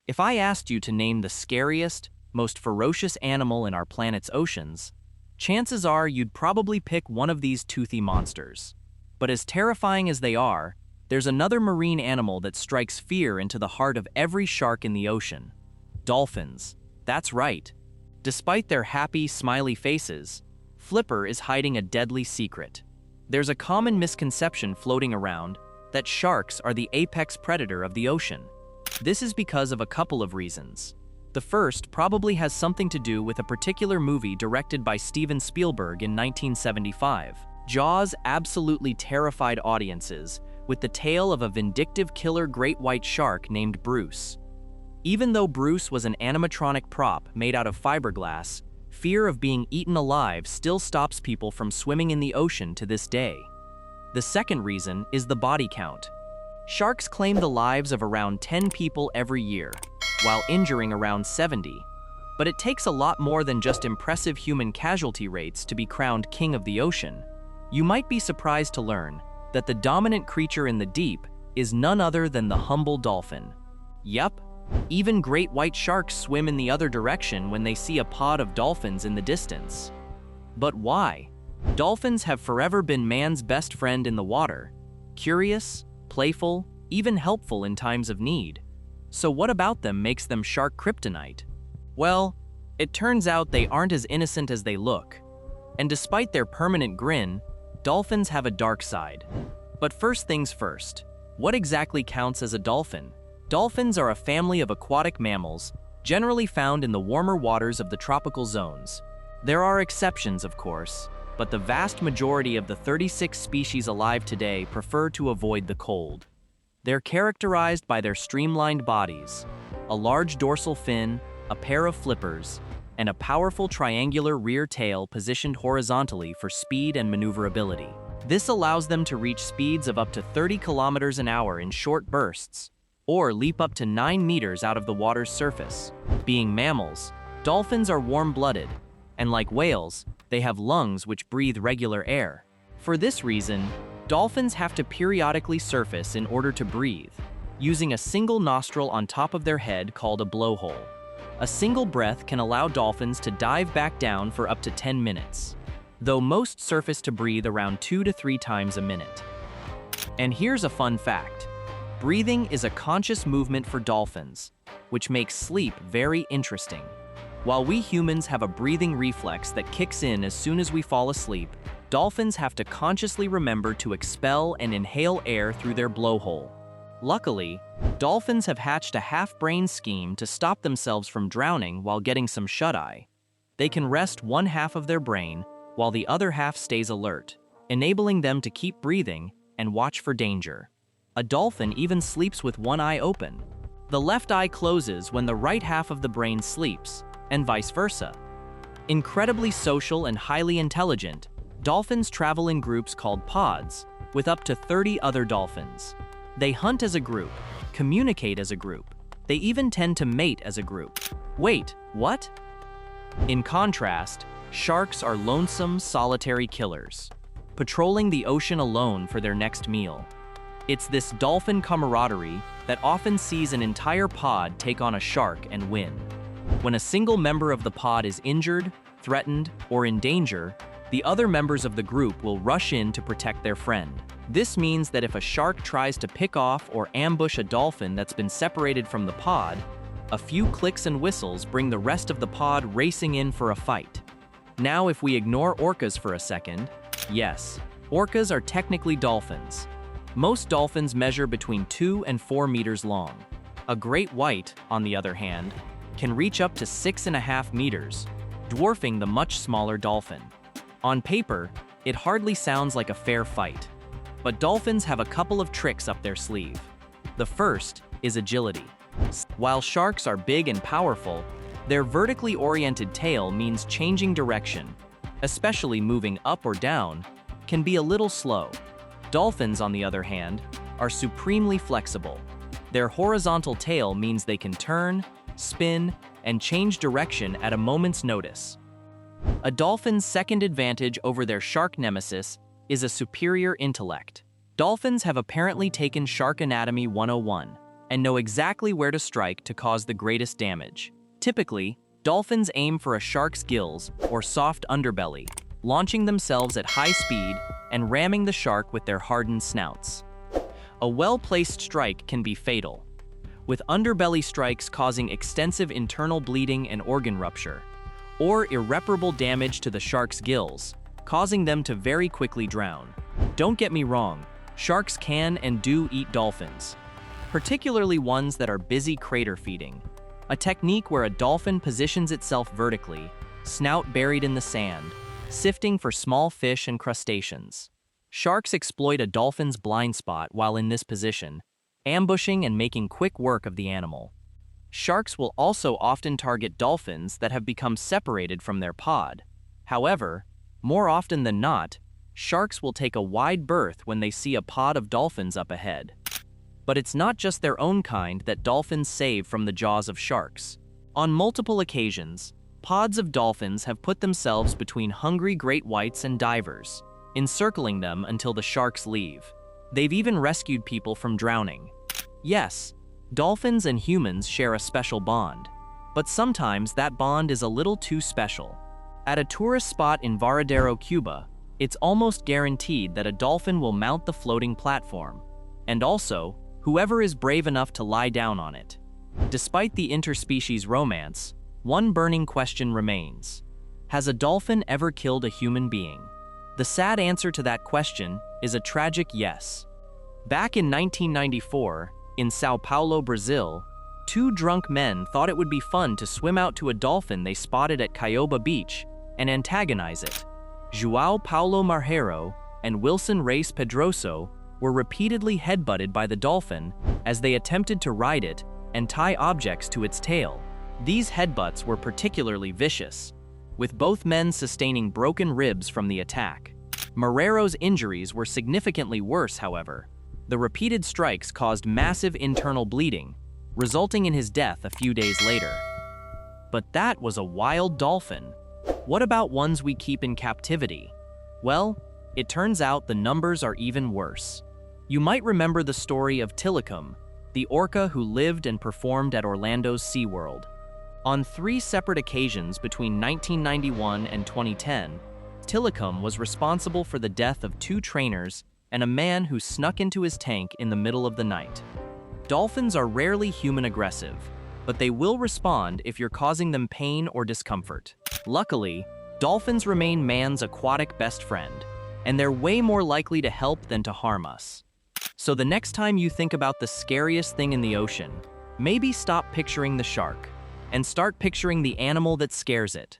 If I asked you to name the scariest, most ferocious animal in our planet's oceans, chances are you'd probably pick one of these toothy monsters. But as terrifying as they are, there's another marine animal that strikes fear into the heart of every shark in the ocean. Dolphins. That's right. Despite their happy, smiley faces, Flipper is hiding a deadly secret. There's a common misconception floating around that sharks are the apex predator of the ocean. This is because of a couple of reasons. The first probably has something to do with a particular movie directed by Steven Spielberg in 1975. Jaws absolutely terrified audiences with the tale of a vindictive killer great white shark named Bruce. Even though Bruce was an animatronic prop made out of fiberglass, fear of being eaten alive still stops people from swimming in the ocean to this day. The second reason is the body count. Sharks claim the lives of around 10 people every year, while injuring around 70. But it takes a lot more than just impressive human casualty rates to be crowned king of the ocean. You might be surprised to learn that the dominant creature in the deep is none other than the humble dolphin. Yup, even great white sharks swim in the other direction when they see a pod of dolphins in the distance. But why? Dolphins have forever been man's best friend in the water. Curious, playful, even helpful in times of need. So what about them makes them shark kryptonite? Well, it turns out they aren't as innocent as they look. And despite their permanent grin, dolphins have a dark side. But first things first, what exactly counts as a dolphin? Dolphins are a family of aquatic mammals, generally found in the warmer waters of the tropical zones. There are exceptions, of course, but the vast majority of the 36 species alive today prefer to avoid the cold. They're characterized by their streamlined bodies, a large dorsal fin, a pair of flippers, and a powerful triangular rear tail positioned horizontally for speed and maneuverability. This allows them to reach speeds of up to 30 kilometers an hour in short bursts, or leap up to 9 meters out of the water's surface. Being mammals, dolphins are warm-blooded, and like whales, they have lungs which breathe regular air. For this reason, dolphins have to periodically surface in order to breathe, using a single nostril on top of their head called a blowhole. A single breath can allow dolphins to dive back down for up to 10 minutes, though most surface to breathe around 2 to 3 times a minute. And here's a fun fact. Breathing is a conscious movement for dolphins, which makes sleep very interesting. While we humans have a breathing reflex that kicks in as soon as we fall asleep, dolphins have to consciously remember to expel and inhale air through their blowhole. Luckily, dolphins have hatched a half-brain scheme to stop themselves from drowning while getting some shut-eye. They can rest one half of their brain while the other half stays alert, enabling them to keep breathing and watch for danger. A dolphin even sleeps with one eye open. The left eye closes when the right half of the brain sleeps, and vice versa. Incredibly social and highly intelligent, dolphins travel in groups called pods, with up to 30 other dolphins. They hunt as a group, communicate as a group. They even tend to mate as a group. Wait, what? In contrast, sharks are lonesome, solitary killers, patrolling the ocean alone for their next meal. It's this dolphin camaraderie that often sees an entire pod take on a shark and win. When a single member of the pod is injured, threatened, or in danger, the other members of the group will rush in to protect their friend. This means that if a shark tries to pick off or ambush a dolphin that's been separated from the pod, a few clicks and whistles bring the rest of the pod racing in for a fight. Now, if we ignore orcas for a second, yes, orcas are technically dolphins. Most dolphins measure between 2 and 4 meters long. A great white, on the other hand, can reach up to 6.5 meters, dwarfing the much smaller dolphin. On paper, it hardly sounds like a fair fight. But dolphins have a couple of tricks up their sleeve. The first is agility. While sharks are big and powerful, their vertically oriented tail means changing direction, especially moving up or down, can be a little slow. Dolphins, on the other hand, are supremely flexible. Their horizontal tail means they can turn, spin, and change direction at a moment's notice. A dolphin's second advantage over their shark nemesis is a superior intellect. Dolphins have apparently taken Shark Anatomy 101, and know exactly where to strike to cause the greatest damage. Typically, dolphins aim for a shark's gills or soft underbelly, launching themselves at high speed and ramming the shark with their hardened snouts. A well-placed strike can be fatal, with underbelly strikes causing extensive internal bleeding and organ rupture, or irreparable damage to the shark's gills, causing them to very quickly drown. Don't get me wrong, sharks can and do eat dolphins, particularly ones that are busy crater feeding, a technique where a dolphin positions itself vertically, snout buried in the sand, sifting for small fish and crustaceans. Sharks exploit a dolphin's blind spot while in this position, ambushing and making quick work of the animal. Sharks will also often target dolphins that have become separated from their pod. However, more often than not, sharks will take a wide berth when they see a pod of dolphins up ahead. But it's not just their own kind that dolphins save from the jaws of sharks. On multiple occasions, pods of dolphins have put themselves between hungry great whites and divers, encircling them until the sharks leave. They've even rescued people from drowning. Yes, dolphins and humans share a special bond, but sometimes that bond is a little too special. At a tourist spot in Varadero, Cuba, it's almost guaranteed that a dolphin will mount the floating platform, and also, whoever is brave enough to lie down on it. Despite the interspecies romance, one burning question remains. Has a dolphin ever killed a human being? The sad answer to that question is a tragic yes. Back in 1994, in Sao Paulo, Brazil, two drunk men thought it would be fun to swim out to a dolphin they spotted at Caioba Beach and antagonize it. João Paulo Marrero and Wilson Reis Pedroso were repeatedly headbutted by the dolphin as they attempted to ride it and tie objects to its tail. These headbutts were particularly vicious, with both men sustaining broken ribs from the attack. Marrero's injuries were significantly worse, however. The repeated strikes caused massive internal bleeding, resulting in his death a few days later. But that was a wild dolphin. What about ones we keep in captivity? Well, it turns out the numbers are even worse. You might remember the story of Tilikum, the orca who lived and performed at Orlando's SeaWorld. On 3 separate occasions between 1991 and 2010, Tilikum was responsible for the death of 2 trainers and a man who snuck into his tank in the middle of the night. Dolphins are rarely human aggressive, but they will respond if you're causing them pain or discomfort. Luckily, dolphins remain man's aquatic best friend, and they're way more likely to help than to harm us. So the next time you think about the scariest thing in the ocean, maybe stop picturing the shark and start picturing the animal that scares it.